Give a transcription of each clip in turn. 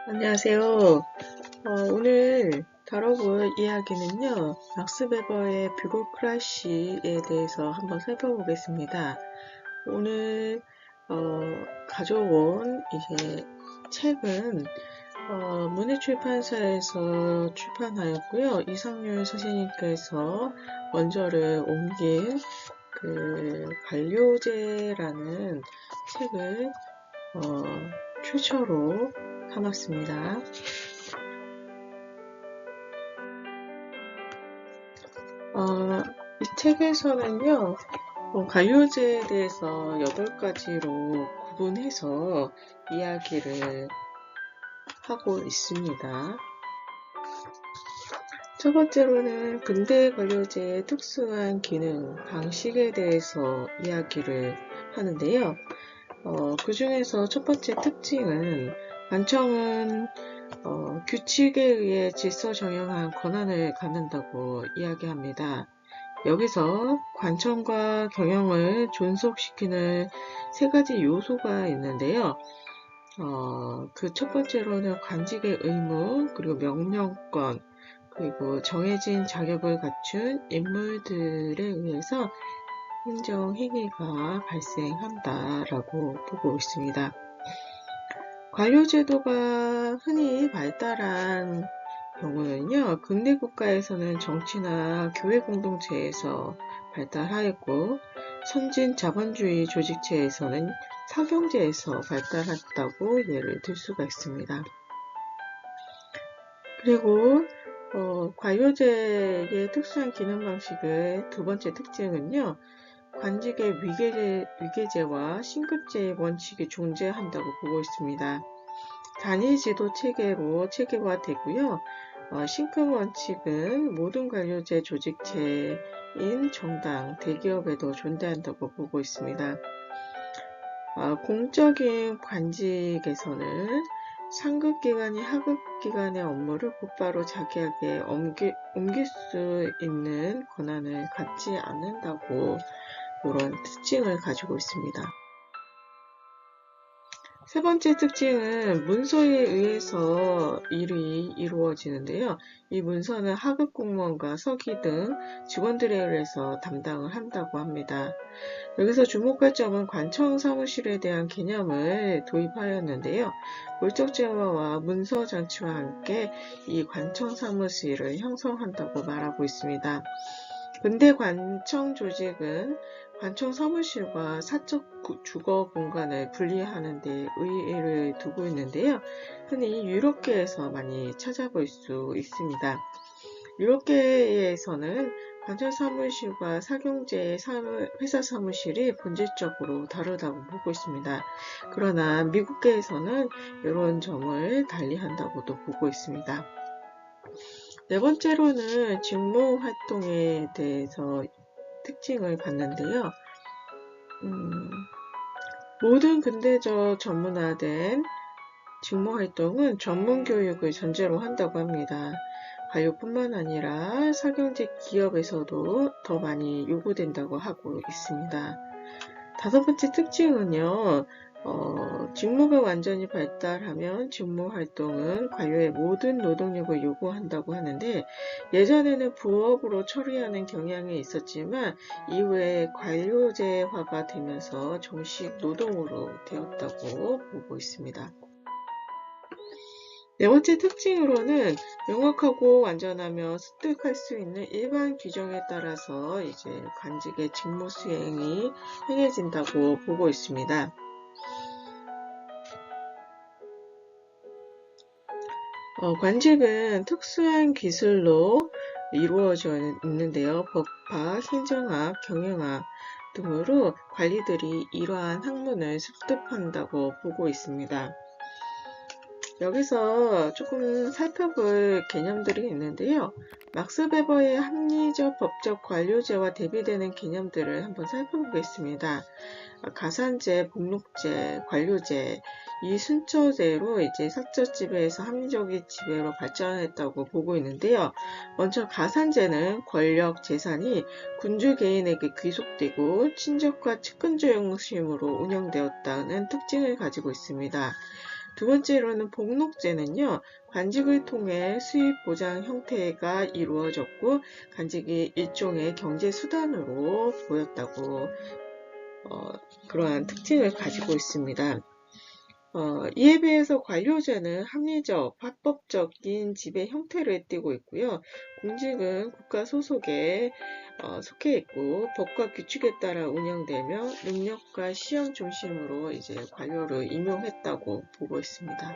안녕하세요. 오늘 다뤄볼 이야기는요, 막스 베버의 뷰로크라시에 대해서 한번 살펴보겠습니다. 오늘 가져온 이제 책은 문해출판사에서 출판하였고요. 이상률 선생님께서 원저를 옮긴 그 관료제라는 책을 최초로 삼았습니다. 이 책에서는요, 관료제에 대해서 8가지로 구분해서 이야기를 하고 있습니다. 첫 번째로는 근대 관료제의 특수한 기능, 방식에 대해서 이야기를 하는데요. 그 중에서 첫 번째 특징은 관청은 규칙에 의해 질서 정연한 권한을 갖는다고 이야기합니다. 여기서 관청과 경영을 존속시키는 3가지 요소가 있는데요. 그 첫 번째로는 관직의 의무, 그리고 명령권, 그리고 정해진 자격을 갖춘 인물들에 의해서 행정행위가 발생한다라고 보고 있습니다. 관료제도가 흔히 발달한 경우는요, 근대 국가에서는 정치나 교회 공동체에서 발달하였고, 선진 자본주의 조직체에서는 사경제에서 발달했다고 예를 들 수가 있습니다. 그리고 관료제의 특수한 기능 방식의 두 번째 특징은요, 관직의 위계제와 신급제의 원칙이 존재한다고 보고 있습니다. 단위 지도 체계로 체계화되고요. 신급 원칙은 모든 관료제 조직체인 정당, 대기업에도 존재한다고 보고 있습니다. 공적인 관직에서는 상급기관이 하급기관의 업무를 곧바로 자기에게 옮길 수 있는 권한을 갖지 않는다고 이런 특징을 가지고 있습니다. 세 번째 특징은 문서에 의해서 일이 이루어지는데요. 이 문서는 하급 공무원과 서기 등 직원들에 의해서 담당을 한다고 합니다. 여기서 주목할 점은 관청 사무실에 대한 개념을 도입하였는데요. 물적재화와 문서 장치와 함께 이 관청 사무실을 형성한다고 말하고 있습니다. 근대 관청 조직은 관청 사무실과 사적 주거 공간을 분리하는 데 의의를 두고 있는데요. 흔히 유럽계에서 많이 찾아볼 수 있습니다. 유럽계에서는 관청 사무실과 사경제의 회사 사무실이 본질적으로 다르다고 보고 있습니다. 그러나 미국계에서는 이런 점을 달리한다고도 보고 있습니다. 네 번째로는 직무 활동에 대해서 특징을 봤는데요. 모든 근대적 전문화된 직무 활동은 전문 교육을 전제로 한다고 합니다. 관료뿐만 아니라 사경직 기업에서도 더 많이 요구된다고 하고 있습니다. 다섯 번째 특징은요, 직무가 완전히 발달하면 직무 활동은 관료의 모든 노동력을 요구한다고 하는데, 예전에는 부업으로 처리하는 경향이 있었지만 이후에 관료제화가 되면서 정식 노동으로 되었다고 보고 있습니다. 네 번째 특징으로는 명확하고 완전하며 습득할 수 있는 일반 규정에 따라서 이제 관직의 직무 수행이 행해진다고 보고 있습니다. 관직은 특수한 기술로 이루어져 있는데요. 법학, 행정학, 경영학 등으로 관리들이 이러한 학문을 습득한다고 보고 있습니다. 여기서 조금 살펴볼 개념들이 있는데요. 막스 베버의 합리적 법적 관료제와 대비되는 개념들을 한번 살펴보겠습니다. 가산제, 복록제, 관료제, 이 순서대로 이제 사적 지배에서 합리적인 지배로 발전했다고 보고 있는데요. 먼저 가산제는 권력, 재산이 군주 개인에게 귀속되고 친족과 측근적 중심으로 운영되었다는 특징을 가지고 있습니다. 두 번째로는 복록제는요, 관직을 통해 수입 보장 형태가 이루어졌고 관직이 일종의 경제 수단으로 보였다고 그러한 특징을 가지고 있습니다. 이에 비해서 관료제는 합리적, 합법적인 지배 형태를 띠고 있고요. 공직은 국가 소속에 속해 있고 법과 규칙에 따라 운영되며 능력과 시험 중심으로 이제 관료를 임용했다고 보고 있습니다.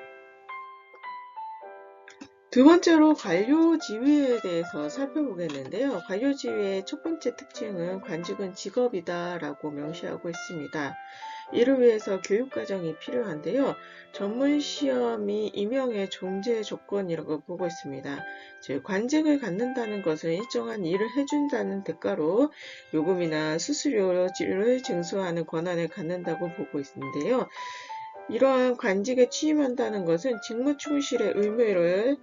두 번째로 관료지위에 대해서 살펴보겠는데요. 관료지위의 첫 번째 특징은 관직은 직업이다 라고 명시하고 있습니다. 이를 위해서 교육과정이 필요한데요. 전문시험이 임용의 존재 조건이라고 보고 있습니다. 즉 관직을 갖는다는 것은 일정한 일을 해준다는 대가로 요금이나 수수료를 징수하는 권한을 갖는다고 보고 있는데요. 이러한 관직에 취임한다는 것은 직무 충실의 의무를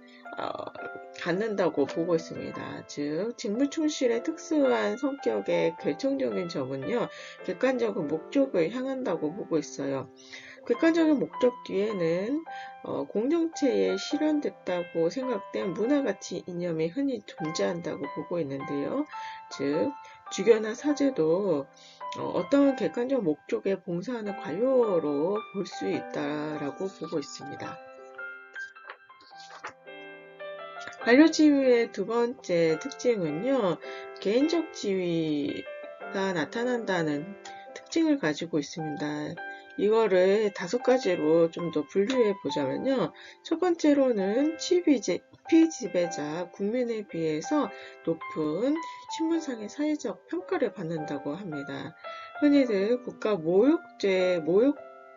갖는다고 보고 있습니다. 즉 직무 충실의 특수한 성격의 결정적인 점은요, 객관적인 목적을 향한다고 보고 있어요. 객관적인 목적 뒤에는 공동체에 실현됐다고 생각된 문화가치 이념이 흔히 존재한다고 보고 있는데요. 즉 주교나 사제도 어떤 객관적 목적에 봉사하는 관료로 볼 수 있다라고 보고 있습니다. 관료 지위의 두 번째 특징은요, 개인적 지위가 나타난다는 특징을 가지고 있습니다. 이거를 5가지로 좀 더 분류해 보자면요. 첫 번째로는 피지배자 국민에 비해서 높은 신분상의 사회적 평가를 받는다고 합니다. 흔히들 국가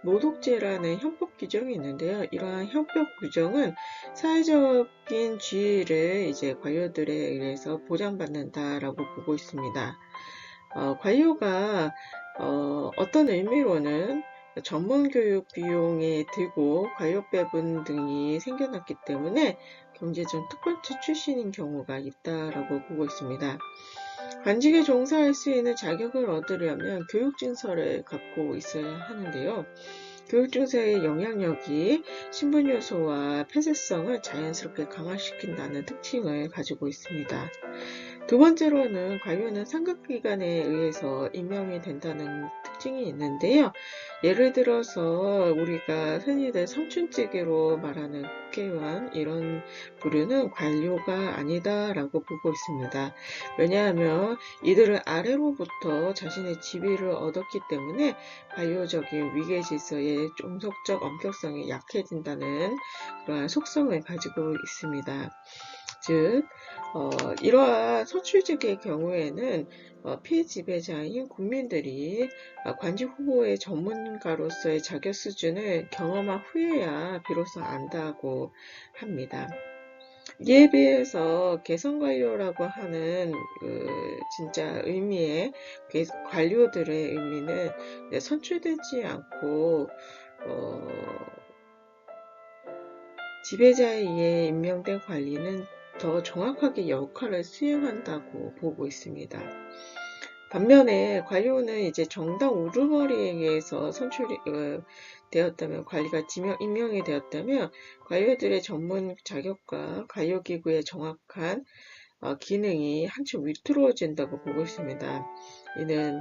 모독죄라는 형법 규정이 있는데요. 이러한 형법 규정은 사회적인 지위를 이제 관료들에 의해서 보장받는다라고 보고 있습니다. 관료가 어떤 의미로는 전문교육 비용이 들고 관료배분 등이 생겨났기 때문에 경제적 특권층 출신인 경우가 있다라고 보고 있습니다. 관직에 종사할 수 있는 자격을 얻으려면 교육증서를 갖고 있어야 하는데요. 교육증서의 영향력이 신분요소와 폐쇄성을 자연스럽게 강화시킨다는 특징을 가지고 있습니다. 두 번째로는 관료는 상급기관에 의해서 임명이 된다는 특징이 있는데요. 예를 들어서 우리가 흔히들 성춘지기로 말하는 국회의원, 이런 부류는 관료가 아니다라고 보고 있습니다. 왜냐하면 이들은 아래로부터 자신의 지위를 얻었기 때문에 관료적인 위계질서의 종속적 엄격성이 약해진다는 그러한 속성을 가지고 있습니다. 즉 이러한 선출직의 경우에는 피지배자인 국민들이 관직 후보의 전문가로서의 자격 수준을 경험한 후에야 비로소 안다고 합니다. 이에 비해서 개성관료라고 하는 진짜 의미의 관료들의 의미는 선출되지 않고 지배자에 의해 임명된 관리는 더 정확하게 역할을 수행한다고 보고 있습니다. 반면에 관료는 이제 정당 우두머리에 의해서 선출이 되었다면, 관리가 임명이 되었다면 관료들의 전문 자격과 관료기구의 정확한 기능이 한층 위태로워진다고 보고 있습니다. 이는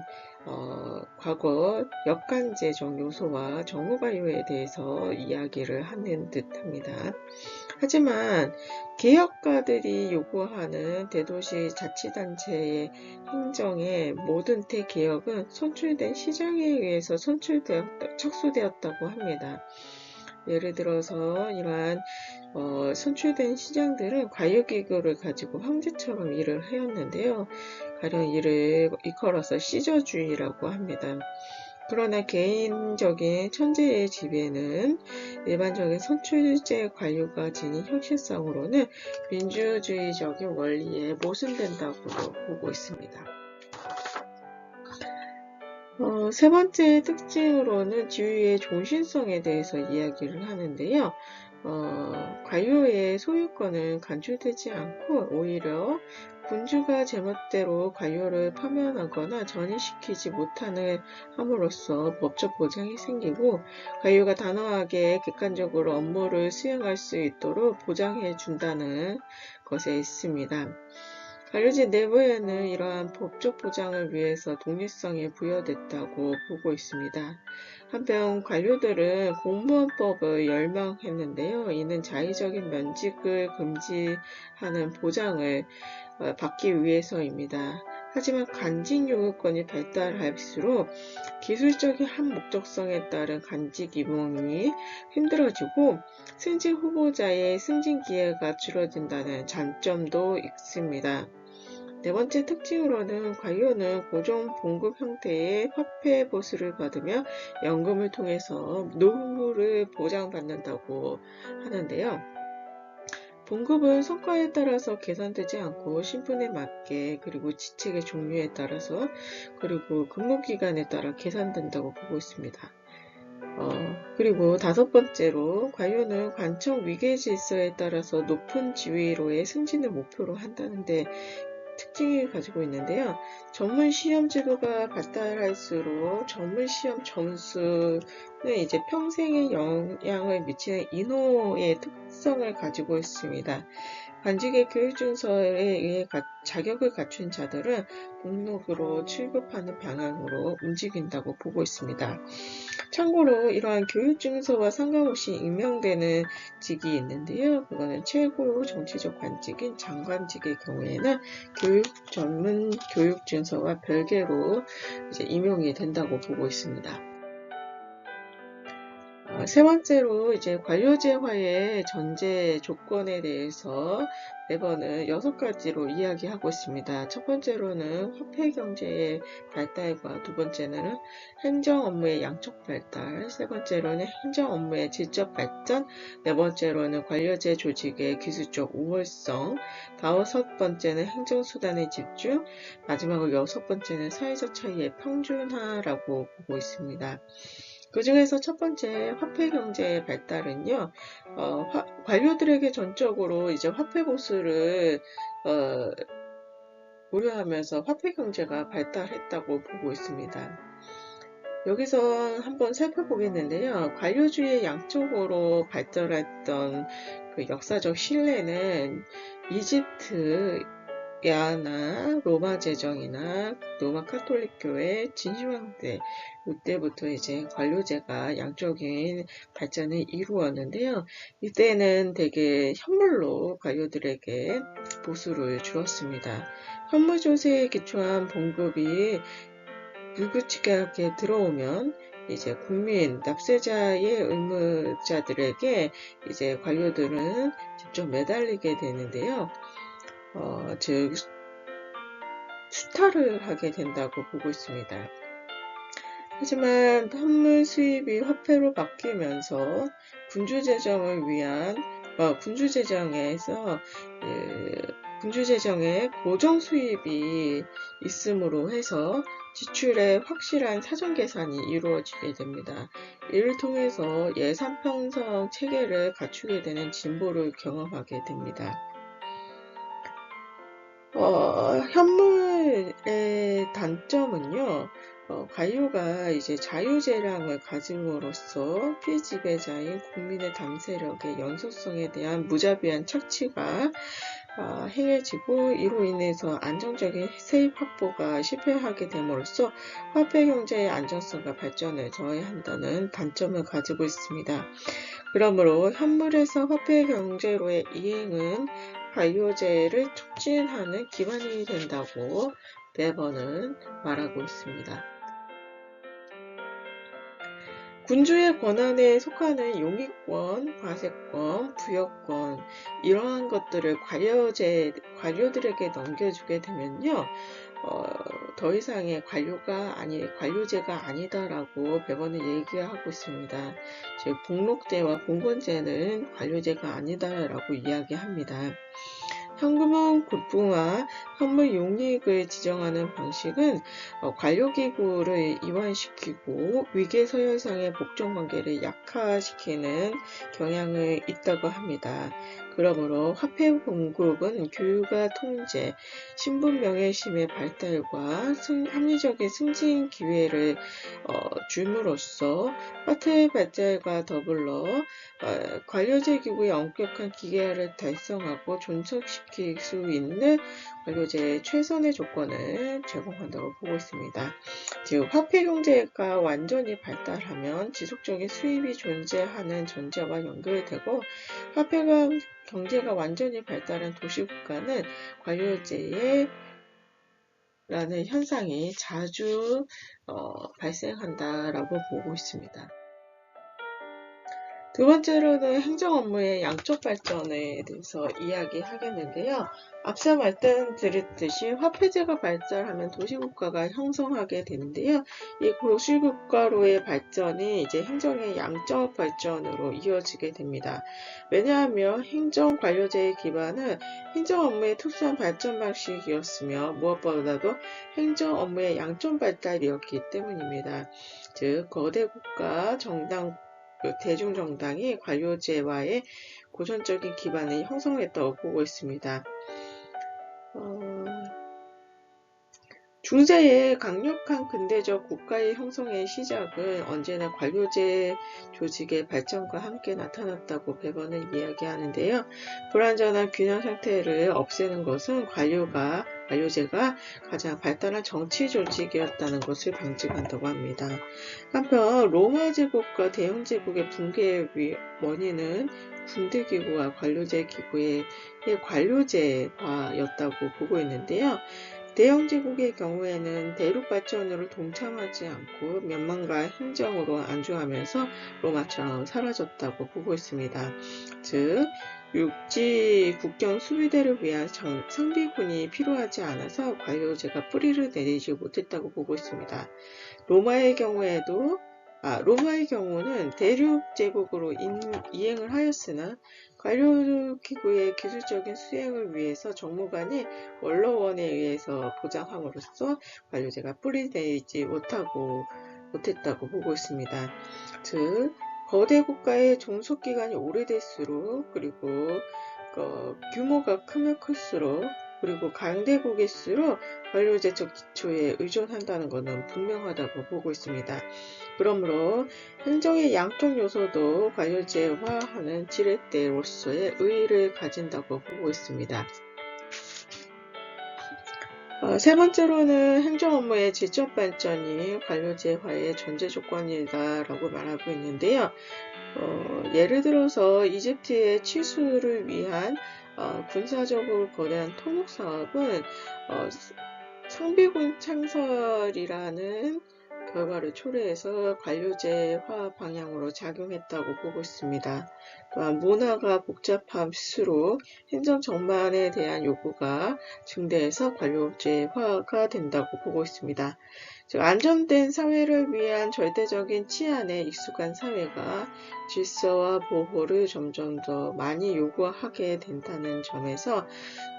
과거 역간제적 요소와 정무관료에 대해서 이야기를 하는 듯합니다. 하지만 개혁가들이 요구하는 대도시 자치단체의 행정의 모든 대개혁은 선출된 시장에 의해서 착수되었다고 합니다. 예를 들어서 이러한 선출된 시장들은 관료기구를 가지고 황제처럼 일을 해왔는데요. 가령 이를 이컬어서 시저주의라고 합니다. 그러나 개인적인 천재의 지배는 일반적인 선출제 관료가 지닌 혁신성으로는 민주주의적인 원리에 모순된다고 보고 있습니다. 세 번째 특징으로는 지위의 종신성에 대해서 이야기를 하는데요. 관료의 소유권은 간주되지 않고 오히려 군주가 제멋대로 관료를 파면하거나 전이시키지 못하는 함으로써 법적 보장이 생기고 관료가 단호하게 객관적으로 업무를 수행할 수 있도록 보장해 준다는 것에 있습니다. 관료제 내부에는 이러한 법적 보장을 위해서 독립성이 부여됐다고 보고 있습니다. 한편 관료들은 공무원법을 열망했는데요. 이는 자의적인 면직을 금지하는 보장을 받기 위해서입니다. 하지만 간직 요구권이 발달할수록 기술적인 한목적성에 따른 간직 임용이 힘들어지고 승진 후보자의 승진 기회가 줄어든다는 장점도 있습니다. 네 번째 특징으로는 관료는 고정 봉급 형태의 화폐 보수를 받으며 연금을 통해서 노후를 보장받는다고 하는데요. 봉급은 성과에 따라서 계산되지 않고 신분에 맞게 그리고 직책의 종류에 따라서 그리고 근무기간에 따라 계산된다고 보고 있습니다. 그리고 다섯 번째로 관료는 관청 위계질서에 따라서 높은 지위로의 승진을 목표로 한다는데 특징을 가지고 있는데요. 전문 시험 제도가 발달할수록 전문 시험 점수는 이제 평생에 영향을 미치는 인호의 특성을 가지고 있습니다. 관직의 교육준서에 의해 자격을 갖춘 자들은 목록으로 취급하는 방향으로 움직인다고 보고 있습니다. 참고로 이러한 교육준서와 상관없이 임명되는 직이 있는데요. 그거는 최고 정치적 관직인 장관직의 경우에는 전문 교육준서와 별개로 이제 임용이 된다고 보고 있습니다. 세 번째로 이제 관료제화의 전제 조건에 대해서 매번은 6가지로 이야기하고 있습니다. 첫 번째로는 화폐 경제의 발달과 두 번째는 행정 업무의 양적 발달, 세 번째로는 행정 업무의 질적 발전, 네 번째로는 관료제 조직의 기술적 우월성, 다섯 번째는 행정수단의 집중, 마지막으로 여섯 번째는 사회적 차이의 평준화라고 보고 있습니다. 그 중에서 첫 번째 화폐 경제의 발달은요, 관료들에게 전적으로 이제 화폐 보수를 고려하면서 화폐 경제가 발달했다고 보고 있습니다. 여기서 한번 살펴보겠는데요. 관료주의 양쪽으로 발달했던 그 역사적 신뢰는 이집트 야나 로마 제정이나 로마 카톨릭 교회 진시황 때 이때부터 이제 관료제가 양적인 발전을 이루었는데요. 이때는 대개 현물로 관료들에게 보수를 주었습니다. 현물 조세에 기초한 봉급이 불규칙하게 들어오면 이제 국민 납세자의 의무자들에게 이제 관료들은 직접 매달리게 되는데요. 즉 수탈을 하게 된다고 보고 있습니다. 하지만 현물 수입이 화폐로 바뀌면서 군주재정을 위한 군주재정에서 군주재정에 고정 수입이 있음으로 해서 지출의 확실한 사전 계산이 이루어지게 됩니다. 이를 통해서 예산 편성 체계를 갖추게 되는 진보를 경험하게 됩니다. 현물의 단점은요, 관료가 이제 자유재량을 가짐으로써 피지배자인 국민의 담세력의 연소성에 대한 무자비한 착취가 행해지고 이로 인해서 안정적인 세입 확보가 실패하게 됨으로써 화폐 경제의 안정성과 발전을 저해한다는 단점을 가지고 있습니다. 그러므로 현물에서 화폐 경제로의 이행은 관료제를 촉진하는 기반이 된다고 매번은 말하고 있습니다. 군주의 권한에 속하는 용의권, 과세권, 부여권 이러한 것들을 관료들에게 넘겨주게 되면요, 더 이상의 관료제가 아니다라고 매번은 얘기하고 있습니다. 즉 복록제와 봉건제는 관료제가 아니다라고 이야기합니다. 현금은 국부와 현무 용익을 지정하는 방식은 관료기구를 이완시키고 위계서열상의 복종관계를 약화시키는 경향이 있다고 합니다. 그러므로 화폐 공급은 교육과 통제, 신분 명예심의 발달과 합리적인 승진 기회를 줌으로써 화폐 발달과 더불어 관료제 기구의 엄격한 기계화를 달성하고 존속시킬 수 있는 관료제의 최선의 조건을 제공한다고 보고 있습니다. 즉 화폐 경제가 완전히 발달하면 지속적인 수입이 존재하는 전제와 연결되고 화폐가 경제가 완전히 발달한 도시국가는 관료제의 라는 현상이 자주 발생한다라고 보고 있습니다. 두 번째로는 행정 업무의 양적 발전에 대해서 이야기하겠는데요. 앞서 말씀드렸듯이 화폐제가 발달하면 도시국가가 형성하게 되는데요. 이 도시국가로의 발전이 이제 행정의 양적 발전으로 이어지게 됩니다. 왜냐하면 행정 관료제의 기반은 행정 업무의 특수한 발전 방식이었으며 무엇보다도 행정 업무의 양적 발달이었기 때문입니다. 즉 거대 국가 정당 대중정당이 관료제와의 고전적인 기반을 형성했다고 보고 있습니다. 중세의 강력한 근대적 국가의 형성의 시작은 언제나 관료제 조직의 발전과 함께 나타났다고 백원은 이야기하는데요. 불완전한 균형 상태를 없애는 것은 관료제가 가장 발달한 정치 조직이었다는 것을 방증한다고 합니다. 한편 로마 제국과 대영 제국의 붕괴의 원인은 군대기구와 관료제 기구의 관료제화였다고 보고 있는데요. 대영 제국의 경우에는 대륙 발전으로 동참하지 않고 면망과 행정으로 안주하면서 로마처럼 사라졌다고 보고 있습니다. 즉 육지 국경 수비대를 위한 상비군이 필요하지 않아서 관료제가 뿌리를 내리지 못했다고 보고 있습니다. 로마의 경우는 대륙 제국으로 이행을 하였으나 관료기구의 기술적인 수행을 위해서 정무관이 원로원에 의해서 보장함으로써 관료제가 뿌리내리지 못했다고 보고 있습니다. 즉 거대 국가의 종속기간이 오래될수록 그리고 규모가 크면 클수록 그리고 강대국일수록 관료제적 기초에 의존한다는 것은 분명하다고 보고 있습니다. 그러므로 행정의 양쪽 요소도 관료제화하는 지렛대로서의 의의를 가진다고 보고 있습니다. 세 번째로는 행정 업무의 질적 발전이 관료제화의 전제 조건이다라고 말하고 있는데요. 예를 들어서 이집트의 치수를 위한 군사적으로 거대한 토목사업은 상비군 창설이라는 결과를 초래해서 관료제화 방향으로 작용했다고 보고 있습니다. 또한 문화가 복잡할수록 행정 전반에 대한 요구가 증대해서 관료제화가 된다고 보고 있습니다. 즉 안정된 사회를 위한 절대적인 치안에 익숙한 사회가 질서와 보호를 점점 더 많이 요구하게 된다는 점에서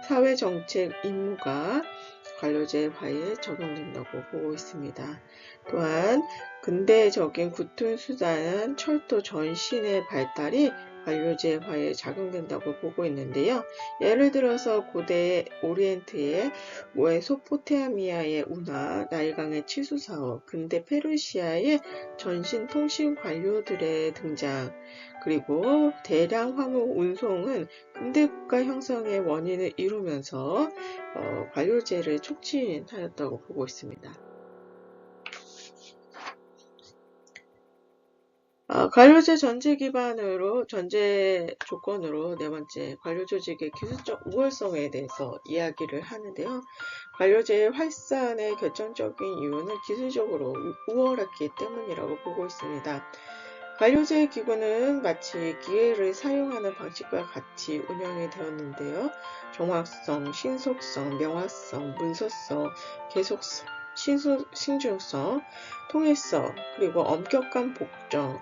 사회정책 임무가 관료제화에 적용된다고 보고 있습니다. 또한 근대적인 구통수단은 철도 전신의 발달이 관료제화에 작용된다고 보고 있는데요. 예를 들어서 고대 오리엔트의 메소포타미아의 운하, 나일강의 치수사업, 근대 페르시아의 전신 통신 관료들의 등장, 그리고 대량 화물 운송은 근대 국가 형성의 원인을 이루면서 관료제를 촉진하였다고 보고 있습니다. 관료제 전제 조건으로 네 번째, 관료 조직의 기술적 우월성에 대해서 이야기를 하는데요. 관료제의 활산의 결정적인 이유는 기술적으로 우월했기 때문이라고 보고 있습니다. 관료제 기구는 마치 기계를 사용하는 방식과 같이 운영이 되었는데요. 정확성, 신속성, 명확성, 문서성, 계속성, 신중성, 통일성, 그리고 엄격한 복종,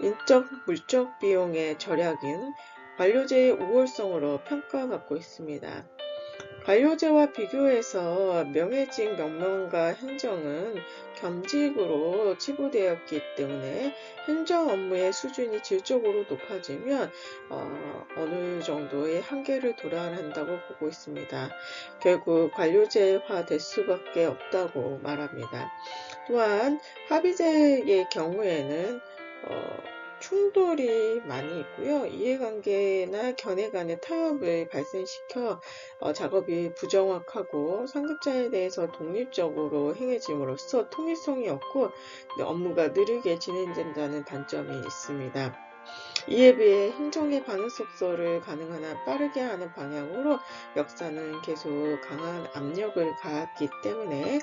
인적, 물적 비용의 절약은 관료제의 우월성으로 평가받고 있습니다. 관료제와 비교해서 명예직 명명과 행정은 겸직으로 치부되었기 때문에 행정 업무의 수준이 질적으로 높아지면 어느 정도의 한계를 도달한다고 보고 있습니다. 결국 관료제화 될 수밖에 없다고 말합니다. 또한 합의제의 경우에는 충돌이 많이 있고요. 이해관계나 견해 간의 타협을 발생시켜 작업이 부정확하고 상급자에 대해서 독립적으로 행해짐으로써 통일성이 없고 업무가 느리게 진행된다는 단점이 있습니다. 이에 비해 행정의 반응 속도를 가능한 한 빠르게 하는 방향으로 역사는 계속 강한 압력을 가했기 때문에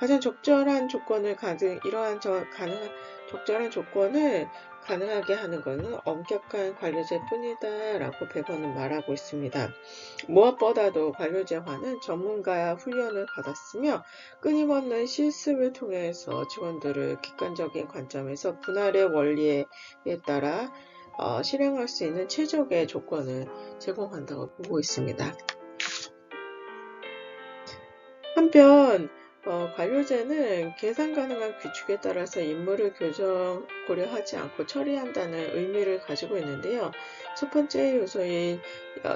가장 적절한 조건을 적절한 조건을 가능하게 하는 것은 엄격한 관료제뿐이다 라고 백원은 말하고 있습니다. 무엇보다도 관료제화는 전문가 훈련을 받았으며 끊임없는 실습을 통해서 직원들을 객관적인 관점에서 분할의 원리에 따라 실행할 수 있는 최적의 조건을 제공한다고 보고 있습니다. 한편 관료제는 계산 가능한 규칙에 따라서 임무를 고려하지 않고 처리한다는 의미를 가지고 있는데요. 첫 번째 요소인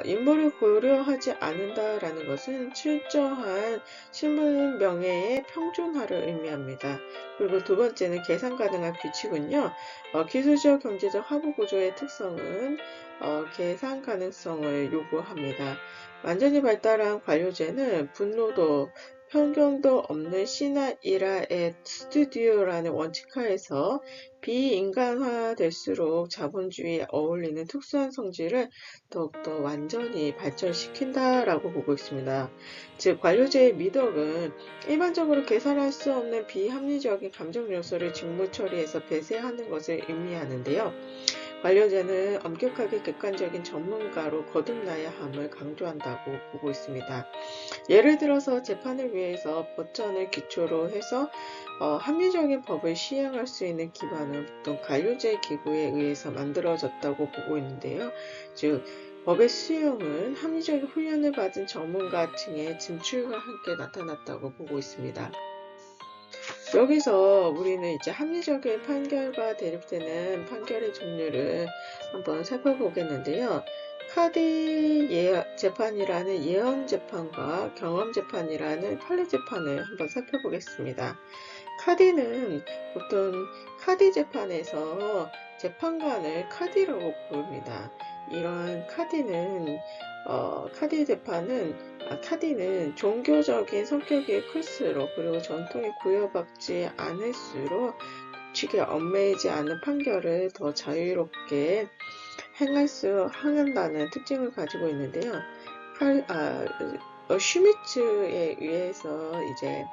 임무를 고려하지 않는다라는 것은 철저한 신분 명예의 평준화를 의미합니다. 그리고 두 번째는 계산 가능한 규칙은요. 기술적 경제적 하부 구조의 특성은 계산 가능성을 요구합니다. 완전히 발달한 관료제는 분노도 편견도 없는 시나 이라의 스튜디오라는 원칙하에서 비인간화될수록 자본주의에 어울리는 특수한 성질을 더욱더 완전히 발전시킨다라고 보고 있습니다. 즉 관료제의 미덕은 일반적으로 계산할 수 없는 비합리적인 감정 요소를 직무 처리에서 배제하는 것을 의미하는데요. 관료제는 엄격하게 객관적인 전문가로 거듭나야 함을 강조한다고 보고 있습니다. 예를 들어서 재판을 위해서 법전을 기초로 해서 합리적인 법을 시행할 수 있는 기반은 보통 관료제 기구에 의해서 만들어졌다고 보고 있는데요. 즉 법의 수용은 합리적인 훈련을 받은 전문가층의 진출과 함께 나타났다고 보고 있습니다. 여기서 우리는 이제 합리적인 판결과 대립되는 판결의 종류를 한번 살펴보겠는데요. 카디 재판이라는 예언 재판과 경험 재판이라는 판례 재판을 한번 살펴보겠습니다. 카디는 보통 카디 재판에서 재판관을 카디라고 부릅니다. 이러한 카디는 종교적인 성격이 클수록 그리고 전통에 구애받지 않을수록 규칙에 얽매이지 않은 판결을 더 자유롭게 행한다는 특징을 가지고 있는데요. 슈미츠에 의해서 이제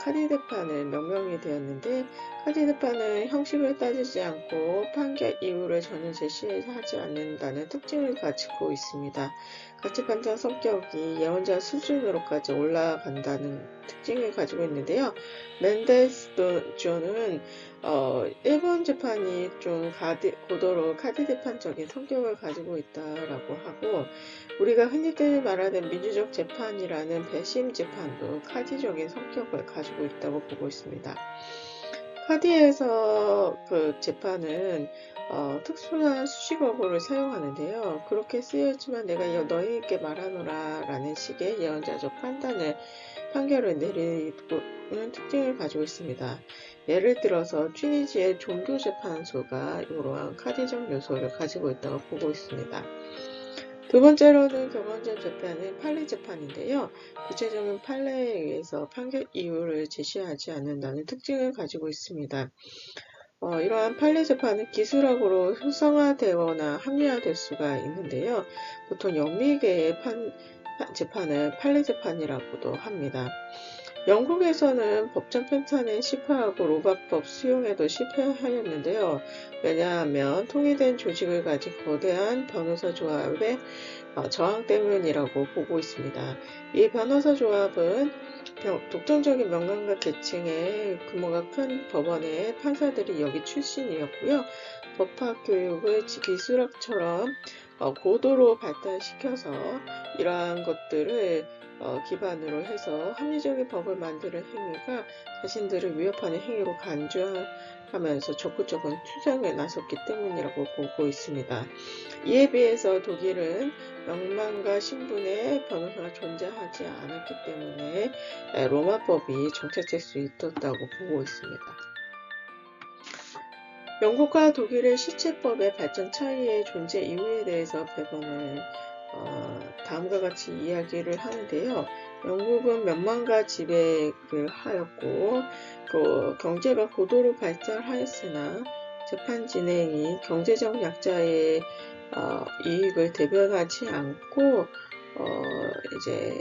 카디 재판은 명명이 되었는데 카디 재판은 형식을 따지지 않고 판결 이유를 전혀 제시하지 않는다는 특징을 가지고 있습니다. 가치 판정 성격이 예언자 수준으로까지 올라간다는 특징을 가지고 있는데요. 멘데스존은 일본 재판이 좀 고도로 카디 재판적인 성격을 가지고 있다라고 하고 우리가 흔히들 말하는 민주적 재판이라는 배심 재판도 카디적인 성격을 가지고 있다고 보고 있습니다. 카디에서 그 재판은 특수한 수식어구를 사용하는데요. 그렇게 쓰였지만 내가 너희에게 말하노라 라는 식의 예언자적 판결을 내리는 특징을 가지고 있습니다. 예를 들어서 튀니지의 종교재판소가 이러한 카디적 요소를 가지고 있다고 보고 있습니다. 두 번째로는 경험적 재판은 판례 재판인데요. 구체적인 판례에 의해서 판결 이유를 제시하지 않는다는 특징을 가지고 있습니다. 이러한 판례 재판은 기술학으로 형성화되거나 합리화될 수가 있는데요. 보통 영미계의 재판을 판례 재판이라고도 합니다. 영국에서는 법정 편찬에 실패하고 로바법 수용에도 실패하였는데요. 왜냐하면 통일된 조직을 가진 거대한 변호사 조합의 저항 때문이라고 보고 있습니다. 이 변호사 조합은 독점적인 명강과 계층의 규모가 큰 법원의 판사들이 여기 출신이었고요. 법학 교육을 기술학처럼 고도로 발달시켜서 이러한 것들을 기반으로 해서 합리적인 법을 만드는 행위가 자신들을 위협하는 행위로 간주하면서 적극적인 투쟁에 나섰기 때문이라고 보고 있습니다. 이에 비해서 독일은 명망과 신분의 변호사가 존재하지 않았기 때문에 로마법이 정착될 수 있었다고 보고 있습니다. 영국과 독일의 시체법의 발전 차이의 존재 이유에 대해서 배번은 다음과 같이 이야기를 하는데요. 영국은 명망과 지배를 하였고 경제가 고도로 발달하였으나 재판 진행이 경제적 약자의 이익을 대변하지 않고 이제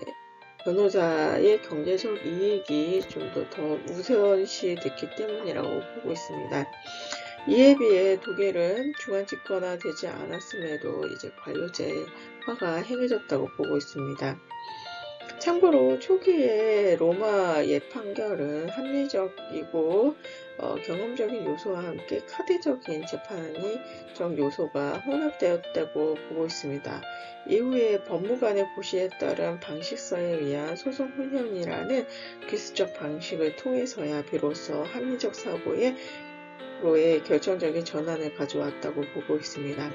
변호사의 경제적 이익이 좀 더 우선시 됐기 때문이라고 보고 있습니다. 이에 비해 독일은 중앙집권화되지 않았음에도 이제 관료제화가 행해졌다고 보고 있습니다. 참고로 초기에 로마의 판결은 합리적이고 경험적인 요소와 함께 카드적인 재판적 요소가 혼합되었다고 보고 있습니다. 이후에 법무관의 고시에 따른 방식서에 의한 소송 훈련이라는 기술적 방식을 통해서야 비로소 합리적 사고의 결정적인 전환을 가져왔다고 보고 있습니다.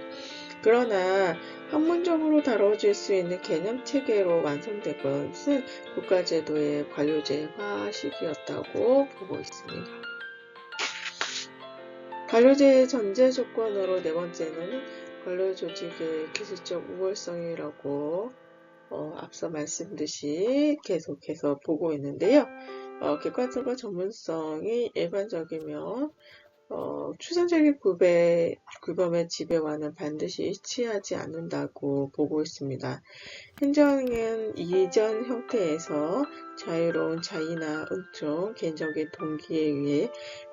그러나 학문적으로 다뤄질 수 있는 개념체계로 완성된 것은 국가제도의 관료제화 시기였다고 보고 있습니다. 관료제의 전제 조건으로 네 번째는 관료조직의 기술적 우월성이라고 앞서 말씀드렸듯이 계속해서 보고 있는데요. 객관성과 전문성이 일반적이며 추상적인 규범의 지배와는 반드시 일치하지 않는다고 보고 있습니다. 행정은 이전 형태에서 자유로운 자의나 은총, 개인적인 동기에 의해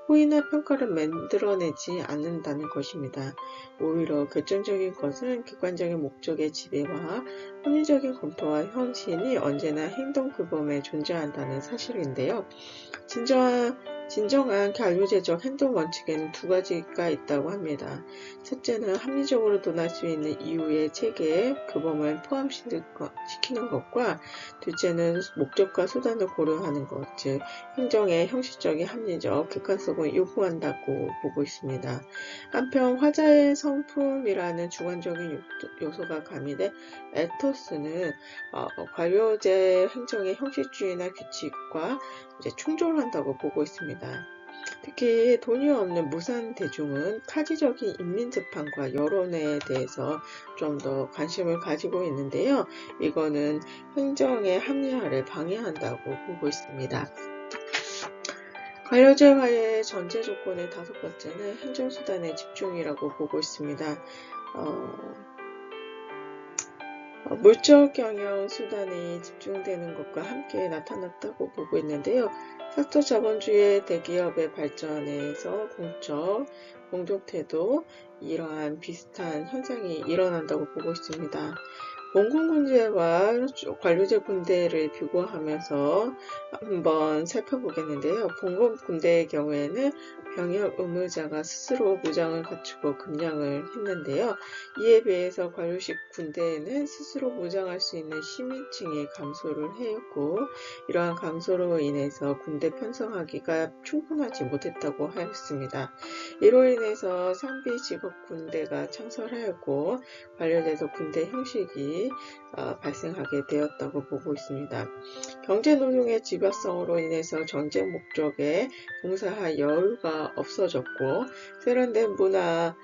호의나 평가를 만들어내지 않는다는 것입니다. 오히려 결정적인 것은 객관적인 목적의 지배와 합리적인 검토와 헌신이 언제나 행동 규범에 존재한다는 사실인데요. 진정한 관료제적 행동 원칙에는 두 가지가 있다고 합니다. 첫째는 합리적으로 논할 수 있는 이유의 체계에 규범을 포함시키는 것과 둘째는 목적과 수단을 고려하는 것, 즉 행정의 형식적인 합리적 객관성을 요구한다고 보고 있습니다. 한편 화자의 성품이라는 주관적인 요소가 가미된 에토스는 관료제 행정의 형식주의나 규칙과 충돌한다고 보고 있습니다. 특히 돈이 없는 무산 대중은 타지적인 인민재판과 여론에 대해서 좀 더 관심을 가지고 있는데요. 이거는 행정의 합리화를 방해한다고 보고 있습니다. 관료제화의 전제 조건의 다섯 번째는 행정수단의 집중이라고 보고 있습니다. 물적 경영 수단이 집중되는 것과 함께 나타났다고 보고 있는데요. 삭터 자본주의 대기업의 발전에서 공동태도 이러한 비슷한 현상이 일어난다고 보고 있습니다. 공군군대와 관료제 군대를 비교하면서 한번 살펴보겠는데요. 공군군대의 경우에는 병역 의무자가 스스로 무장을 갖추고 급량을 했는데요. 이에 비해서 관료식 군대에는 스스로 무장할 수 있는 시민층이 감소를 했고 이러한 감소로 인해서 군대 편성하기가 충분하지 못했다고 하였습니다. 이로 인해서 상비 직업 군대가 창설하였고 관련해서 군대 형식이 발생하게 되었다고 보고 있습니다. 경제노동의 집약성으로 인해서 전쟁 목적에 봉사할 여유가 없어졌고 세련된 문화,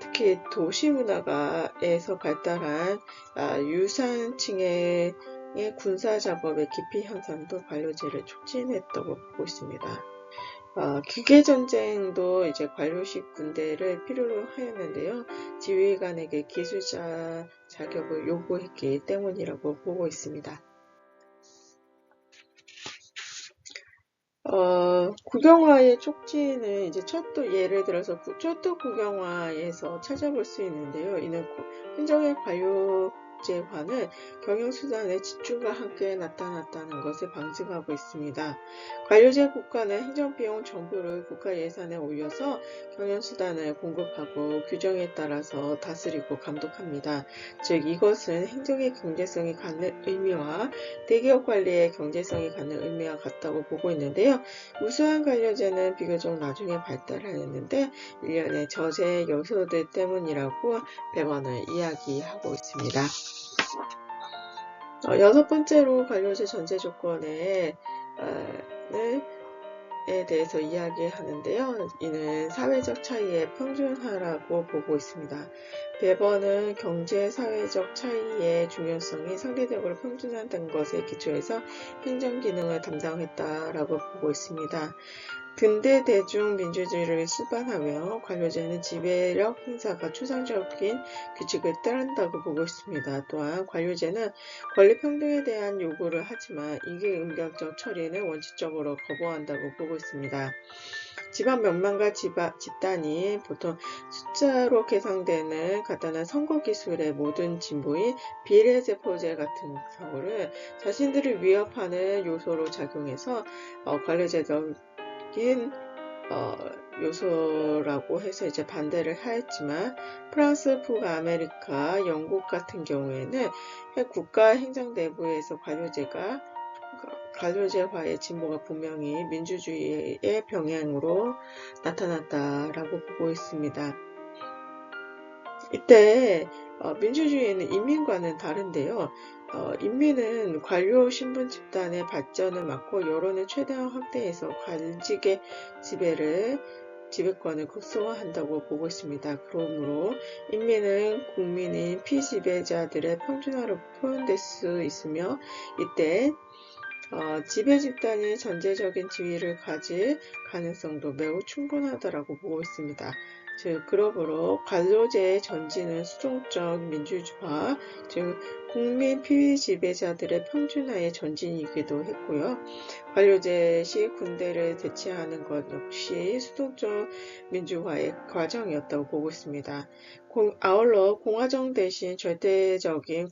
특히 도시문화에서 발달한 유산층의 군사작업의 기피 현상도 관료제를 촉진했다고 보고 있습니다. 기계전쟁도 이제 관료식 군대를 필요로 하였는데요. 지휘관에게 기술자 자격을 요구했기 때문이라고 보고 있습니다. 국영화의 촉진은 이제 예를 들어서 철도 국영화에서 찾아볼 수 있는데요. 이는 행정의 관료 국제화는 경영수단의 집중과 함께 나타났다는 것을 방증하고 있습니다. 관료제 국가는 행정비용 전부를 국가 예산에 올려서 경영수단을 공급하고 규정에 따라서 다스리고 감독합니다. 즉 이것은 행정의 경제성이 갖는 의미와 대기업 관리의 경제성이 갖는 의미와 같다고 보고 있는데요. 우수한 관료제는 비교적 나중에 발달하였는데 일련의 저세 요소들 때문이라고 배번은 이야기하고 있습니다. 여섯 번째로 관료제 전제 조건에 대해서 이야기하는데요. 이는 사회적 차이의 평준화라고 보고 있습니다. 배번은 경제 사회적 차이의 중요성이 상대적으로 평준화된 것에 기초해서 행정 기능을 담당했다라고 보고 있습니다. 근대 대중 민주주의를 수반하며 관료제는 지배력 행사가 추상적인 규칙을 따른다고 보고 있습니다. 또한 관료제는 권리평등에 대한 요구를 하지만 이기응격적 처리는 원칙적으로 거부한다고 보고 있습니다. 집안 명망과 집단이 보통 숫자로 계상되는 간단한 선거기술의 모든 진보인 비례세포제 같은 경우를 자신들을 위협하는 요소로 작용해서 관료제적 요소라고 해서 이제 반대를 하였지만 프랑스, 북아메리카, 영국 같은 경우에는 국가 행정 내부에서 관료제화의 진보가 분명히 민주주의의 병행으로 나타났다라고 보고 있습니다. 이때 민주주의는 인민과는 다른데요. 인민은 관료 신분 집단의 발전을 막고 여론을 최대한 확대해서 관직의 지배권을 극소화한다고 보고 있습니다. 그러므로 인민은 국민인 피지배자들의 평준화로 표현될 수 있으며 이때 지배 집단이 전제적인 지위를 가질 가능성도 매우 충분하다고 보고 있습니다. 즉 그러므로 관료제의 전진은 수동적 민주주의, 즉 국민 피지배자들의 평준화의 전진이기도 했고요. 관료제 시 군대를 대체하는 것 역시 수동적 민주화의 과정이었다고 보고 있습니다. 아울러 공화정 대신 절대적인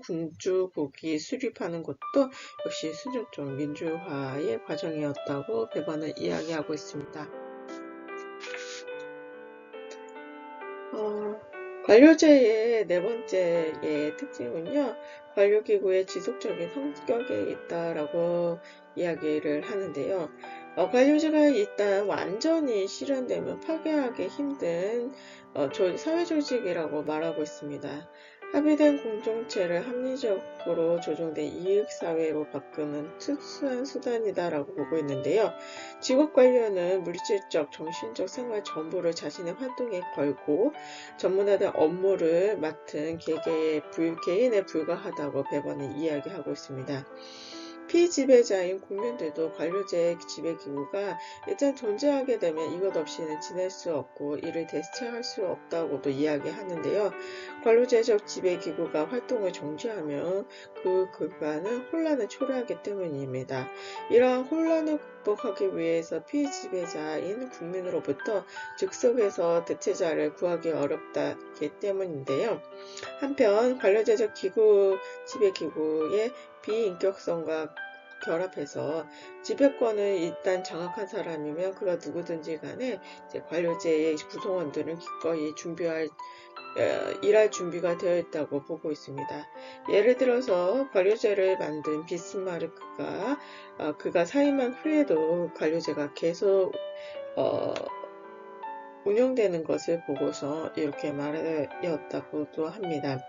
군주국이 수립하는 것도 역시 수동적 민주화의 과정이었다고 배번은 이야기하고 있습니다. 관료제의 네 번째의 특징은요, 관료기구의 지속적인 성격에 있다라고 이야기를 하는데요. 관료제가 일단 완전히 실현되면 파괴하기 힘든 사회조직이라고 말하고 있습니다. 합의된 공동체를 합리적으로 조정된 이익사회로 바꾸는 특수한 수단이다라고 보고 있는데요. 직업관료는 물질적, 정신적 생활 전부를 자신의 활동에 걸고 전문화된 업무를 맡은 개인에 불과하다고 배번은 이야기하고 있습니다. 피지배자인 국민들도 관료제의 지배기구가 일단 존재하게 되면 이것 없이는 지낼 수 없고 이를 대체할 수 없다고도 이야기하는데요. 관료제적 지배기구가 활동을 정지하면 그 결과는 혼란을 초래하기 때문입니다. 이러한 혼란을 극복하기 위해서 피지배자인 국민으로부터 즉석에서 대체자를 구하기 어렵다기 때문인데요. 한편 관료제적 지배기구의 비인격성과 결합해서 지배권을 일단 장악한 사람이면 그가 누구든지 간에 관료제의 구성원들은 기꺼이 일할 준비가 되어 있다고 보고 있습니다. 예를 들어서 관료제를 만든 비스마르크가 그가 사임한 후에도 관료제가 계속 운영되는 것을 보고서 이렇게 말하였다고도 합니다.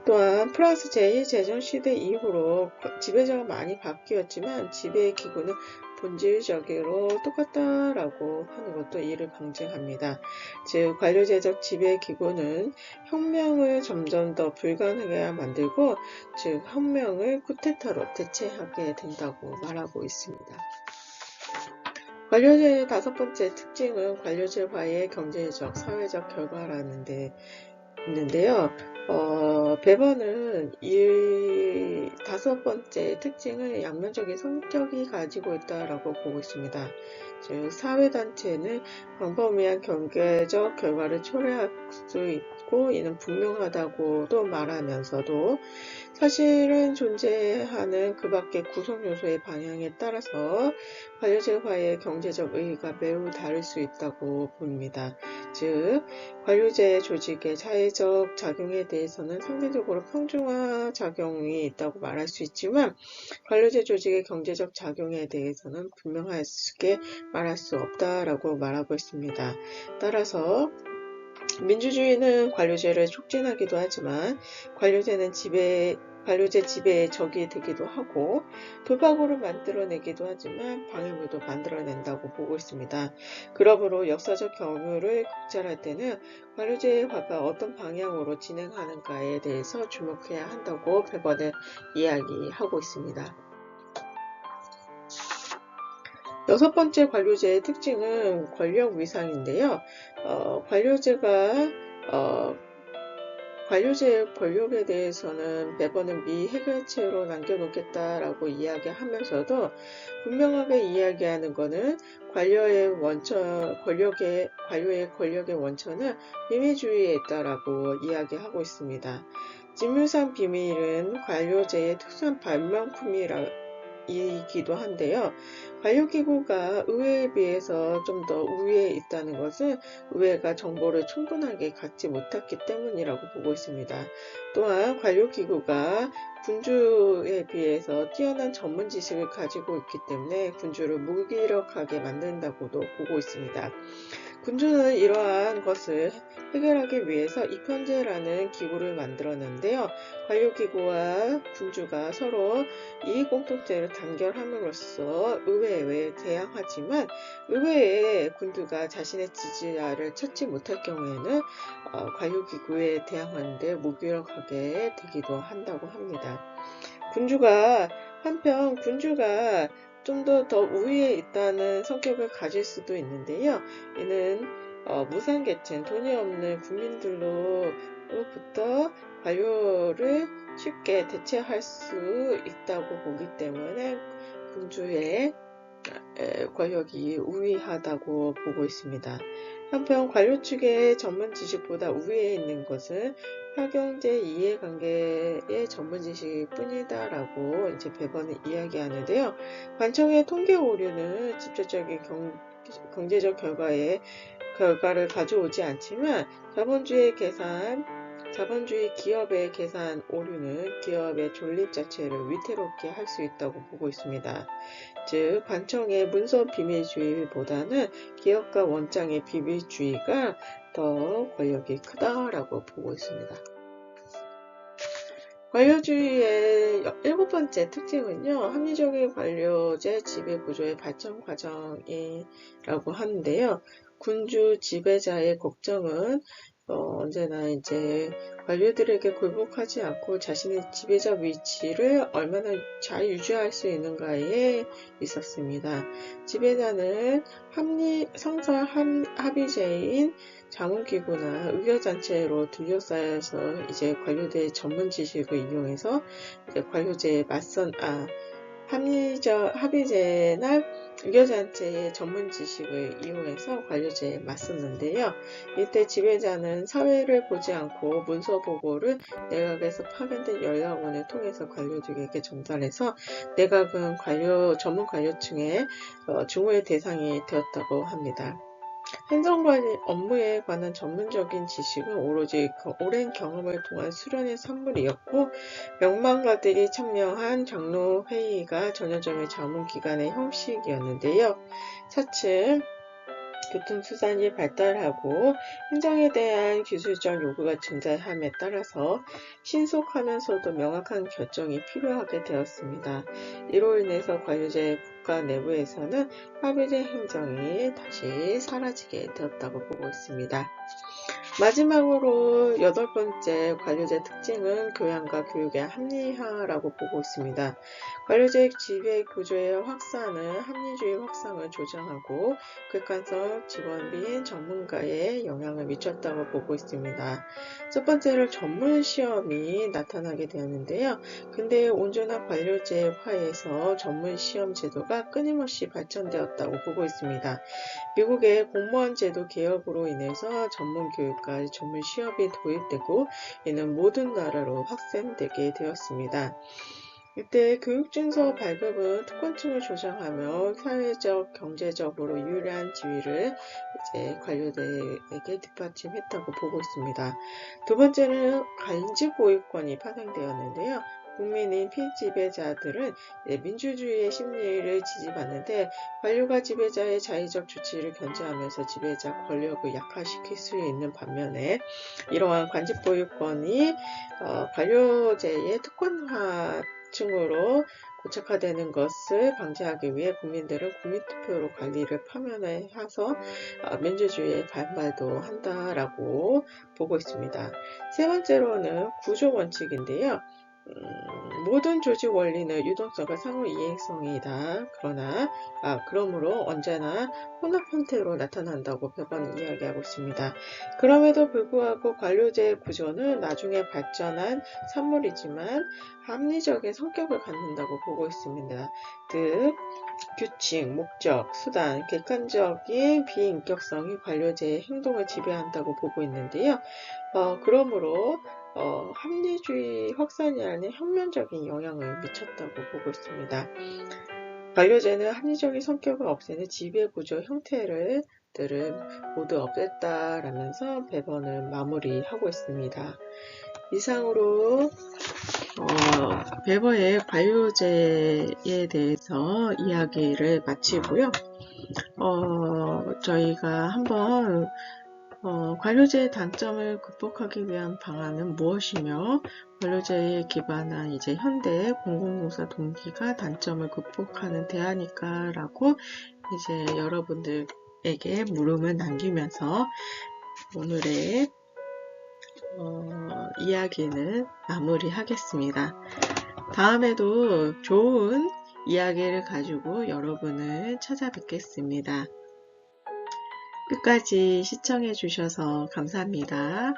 또한 프랑스 제1제정시대 이후로 지배자가 많이 바뀌었지만 지배의 기구는 본질적으로 똑같다라고 하는 것도 이를 방증합니다. 즉 관료제적 지배 기구는 혁명을 점점 더 불가능하게 만들고 즉 혁명을 쿠데타로 대체하게 된다고 말하고 있습니다. 관료제의 다섯 번째 특징은 관료제화의 경제적, 사회적 결과라는 데 있는데요. 배번은 이 다섯 번째 특징을 양면적인 성격이 가지고 있다라고 보고 있습니다. 즉 사회단체는 광범위한 경제적 결과를 초래할 수 있고 이는 분명하다고도 말하면서도 사실은 존재하는 그 밖의 구성 요소의 방향에 따라서 관료제와의 경제적 의의가 매우 다를 수 있다고 봅니다. 즉, 관료제 조직의 사회적 작용에 대해서는 상대적으로 평준화 작용이 있다고 말할 수 있지만 관료제 조직의 경제적 작용에 대해서는 분명하게 말할 수 없다라고 말하고 있습니다. 따라서 민주주의는 관료제를 촉진하기도 하지만 관료제 지배의 적이 되기도 하고 도박으로 만들어내기도 하지만 방해물도 만들어낸다고 보고 있습니다. 그러므로 역사적 경우를 국찰할 때는 관료제화가 어떤 방향으로 진행하는가에 대해서 주목해야 한다고 베번은 이야기하고 있습니다. 여섯 번째 관료제의 특징은 권력 위상인데요. 관료제의 권력에 대해서는 베번은 미해결체로 남겨놓겠다라고 이야기하면서도 분명하게 이야기하는 것은 관료의 권력의 원천은 비밀주의에 있다라고 이야기하고 있습니다. 직무상 비밀은 관료제의 특수한 발명품이기도 한데요. 관료기구가 의회에 비해서 좀 더 우위에 있다는 것은 의회가 정보를 충분하게 갖지 못했기 때문이라고 보고 있습니다. 또한 관료기구가 군주에 비해서 뛰어난 전문 지식을 가지고 있기 때문에 군주를 무기력하게 만든다고도 보고 있습니다. 군주는 이러한 것을 해결하기 위해서 입헌제라는 기구를 만들었는데요. 관료기구와 군주가 서로 이익공통체를 단결함으로써 의회에 대항하지만 의회에 군주가 자신의 지지자를 찾지 못할 경우에는 관료기구에 대항하는데 무기력하게 되기도 한다고 합니다. 한편 군주가 좀 더 우위에 있다는 성격을 가질 수도 있는데요. 이는 무상계층, 돈이 없는 국민들로부터 관료를 쉽게 대체할 수 있다고 보기 때문에 군주의 권력이 우위하다고 보고 있습니다. 한편 관료 측의 전문 지식보다 우위에 있는 것은 학경제 이해관계의 전문 지식일 뿐이다라고 이제 베번은 이야기하는데요. 관청의 통계 오류는 직접적인 경제적 결과를 가져오지 않지만 자본주의 기업의 계산 오류는 기업의 존립 자체를 위태롭게 할 수 있다고 보고 있습니다. 즉, 관청의 문서 비밀주의보다는 기업가 원장의 비밀주의가 더 권력이 크다라고 보고 있습니다. 관료주의의 일곱 번째 특징은요, 합리적인 관료제 지배 구조의 발전 과정이라고 하는데요. 군주 지배자의 걱정은 언제나 이제 관료들에게 굴복하지 않고 자신의 지배자 위치를 얼마나 잘 유지할 수 있는가에 있었습니다. 지배자는 상사 합의제인 자문기구나 의결단체로 둘러싸여서 이제 관료들의 전문 지식을 이용해서 이제 관료제에 합의제나 의결단체의 전문 지식을 이용해서 관료제에 맞섰는데요. 이때 지배자는 사회를 보지 않고 문서 보고를 내각에서 파견된 연락원을 통해서 관료들에게 전달해서 내각은 전문 관료층의 증오의 대상이 되었다고 합니다. 행정관리 업무에 관한 전문적인 지식은 오로지 오랜 경험을 통한 수련의 산물이었고 명망가들이 참여한 장로회의가 전형적인 자문기관의 형식이었는데요. 차츰 교통수단이 발달하고 행정에 대한 기술적 요구가 증가함에 따라서 신속하면서도 명확한 결정이 필요하게 되었습니다. 이로 인해서 관료제 국가 내부에서는 합의제 행정이 다시 사라지게 되었다고 보고 있습니다. 마지막으로 여덟 번째 관료제 특징은 교양과 교육의 합리화라고 보고 있습니다. 관료제 지배 구조의 확산은 합리주의 확산을 조장하고 객관성 직원비인 전문가에 영향을 미쳤다고 보고 있습니다. 첫 번째로 전문 시험이 나타나게 되었는데요. 근대 온전한 관료제화에서 전문 시험 제도가 끊임없이 발전되었다고 보고 있습니다. 미국의 공무원 제도 개혁으로 인해서 전문 교육과 교육과 전문 시험이 도입되고 이는 모든 나라로 확산되게 되었습니다. 이때 교육준서 발급은 특권층을 조장하며 사회적, 경제적으로 유리한 지위를 이제 관료들에게 뒷받침했다고 보고 있습니다. 두 번째는 간직보유권이 파생되었는데요. 국민인 피지배자들은 민주주의의 심리를 지지받는데 관료가 지배자의 자의적 조치를 견제하면서 지배자 권력을 약화시킬 수 있는 반면에 이러한 관직보유권이 관료제의 특권층으로 고착화되는 것을 방지하기 위해 국민들은 국민투표로 관리를 파면해서 민주주의에 반발도 한다라고 보고 있습니다. 세 번째로는 구조원칙인데요. 모든 조직 원리는 유동성과 상호 이행성이다. 그러므로 언제나 혼합 형태로 나타난다고 배번은 이야기하고 있습니다. 그럼에도 불구하고 관료제의 구조는 나중에 발전한 산물이지만 합리적인 성격을 갖는다고 보고 있습니다. 즉, 규칙, 목적, 수단, 객관적인 비인격성이 관료제의 행동을 지배한다고 보고 있는데요. 그러므로 합리주의 확산이 아닌 혁명적인 영향을 미쳤다고 보고 있습니다. 관료제는 합리적인 성격을 없애는 지배구조 형태들을 모두 없앴다라면서 배번을 마무리하고 있습니다. 이상으로 베버의 관료제에 대해서 이야기를 마치고요. 저희가 한번 관료제의 단점을 극복하기 위한 방안은 무엇이며 관료제에 기반한 이제 현대 공공노사 동기가 단점을 극복하는 대안일까 라고 이제 여러분들에게 물음을 남기면서 오늘의 이야기는 마무리하겠습니다. 다음에도 좋은 이야기를 가지고 여러분을 찾아뵙겠습니다. 끝까지 시청해 주셔서 감사합니다.